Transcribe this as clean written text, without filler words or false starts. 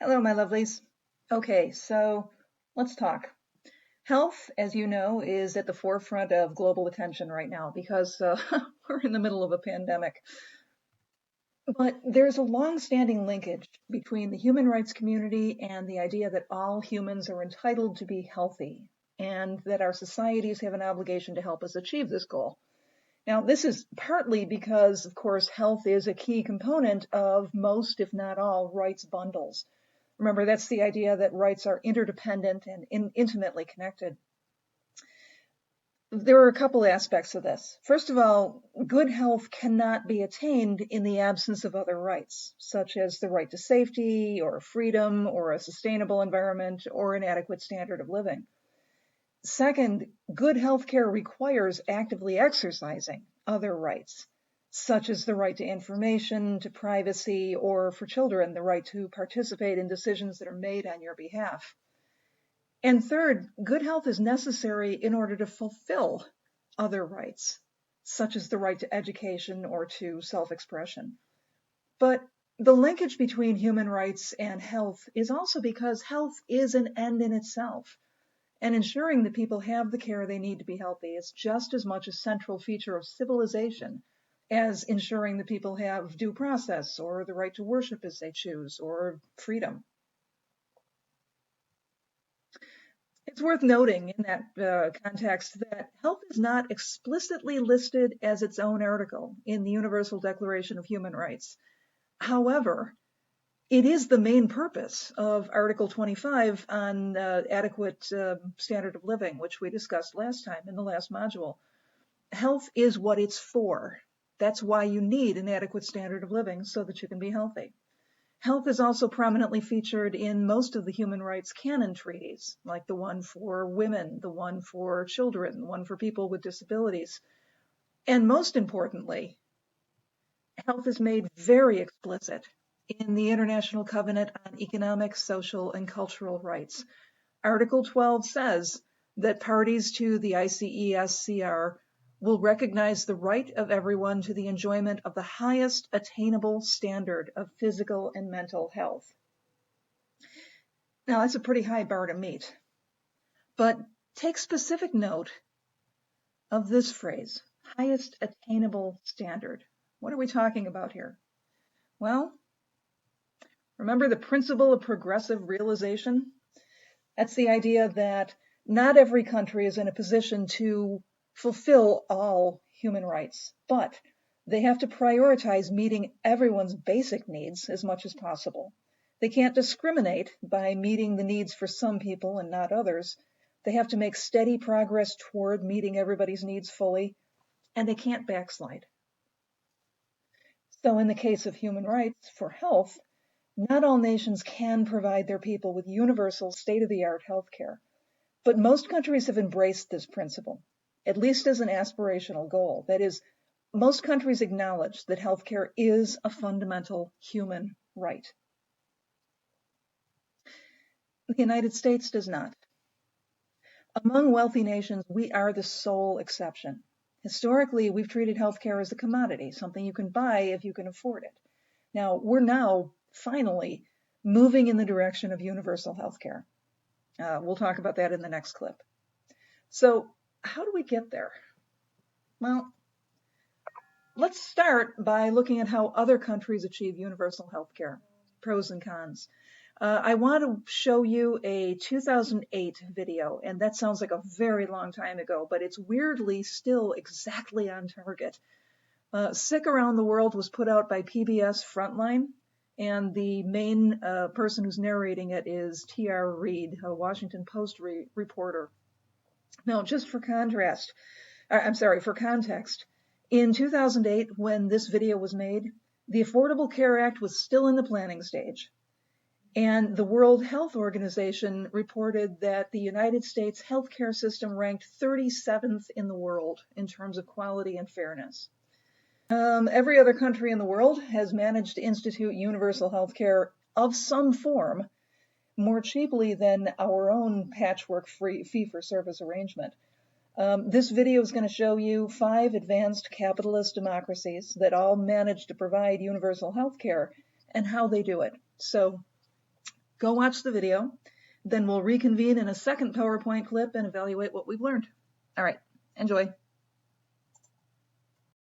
Hello, my lovelies. Okay, so let's talk. Health, as you know, is at the forefront of global attention right now because we're in the middle of a pandemic. But there's a long-standing linkage between the human rights community and the idea that all humans are entitled to be healthy and that our societies have an obligation to help us achieve this goal. Now, this is partly because, of course, health is a key component of most, if not all, rights bundles. Remember, that's the idea that rights are interdependent and intimately connected. There are a couple aspects of this. First of all, good health cannot be attained in the absence of other rights, such as the right to safety or freedom or a sustainable environment or an adequate standard of living. Second, good health care requires actively exercising other rights, such as the right to information, to privacy, or for children, the right to participate in decisions that are made on your behalf. And third, good health is necessary in order to fulfill other rights, such as the right to education or to self-expression. But the linkage between human rights and health is also because health is an end in itself. And ensuring that people have the care they need to be healthy is just as much a central feature of civilization as ensuring that people have due process or the right to worship as they choose or freedom. It's worth noting in that context that health is not explicitly listed as its own article in the Universal Declaration of Human Rights. However, it is the main purpose of Article 25 on adequate standard of living, which we discussed last time in the last module. Health is what it's for. That's why you need an adequate standard of living so that you can be healthy. Health is also prominently featured in most of the human rights canon treaties, like the one for women, the one for children, the one for people with disabilities. And most importantly, health is made very explicit in the International Covenant on Economic, Social, and Cultural Rights. Article 12 says that parties to the ICESCR will recognize the right of everyone to the enjoyment of the highest attainable standard of physical and mental health. Now, that's a pretty high bar to meet. But take specific note of this phrase, highest attainable standard. What are we talking about here? Well, remember the principle of progressive realization? That's the idea that not every country is in a position to fulfill all human rights, but they have to prioritize meeting everyone's basic needs as much as possible. They can't discriminate by meeting the needs for some people and not others. They have to make steady progress toward meeting everybody's needs fully, and they can't backslide. So in the case of human rights for health, not all nations can provide their people with universal state-of-the-art health care, but most countries have embraced this principle, at least as an aspirational goal. That is, most countries acknowledge that healthcare is a fundamental human right. The United States does not. Among wealthy nations, we are the sole exception. Historically, we've treated healthcare as a commodity, something you can buy if you can afford it. Now, we're now finally moving in the direction of universal healthcare. We'll talk about that in the next clip. So, how do we get there? Well, let's start by looking at how other countries achieve universal healthcare, pros and cons. I want to show you a 2008 video, and that sounds like a very long time ago, but it's weirdly still exactly on target. Sick Around the World was put out by PBS Frontline, and the main person who's narrating it is T.R. Reid, a Washington Post reporter. Now, just for context, in 2008, when this video was made, the Affordable Care Act was still in the planning stage. And the World Health Organization reported that the United States healthcare system ranked 37th in the world in terms of quality and fairness. Every other country in the world has managed to institute universal healthcare of some form more cheaply than our own patchwork fee-for-service arrangement. This video is going to show you 5 advanced capitalist democracies that all manage to provide universal healthcare and how they do it. So Go watch the video. Then we'll reconvene in a second PowerPoint clip and evaluate what we've learned. All right, enjoy.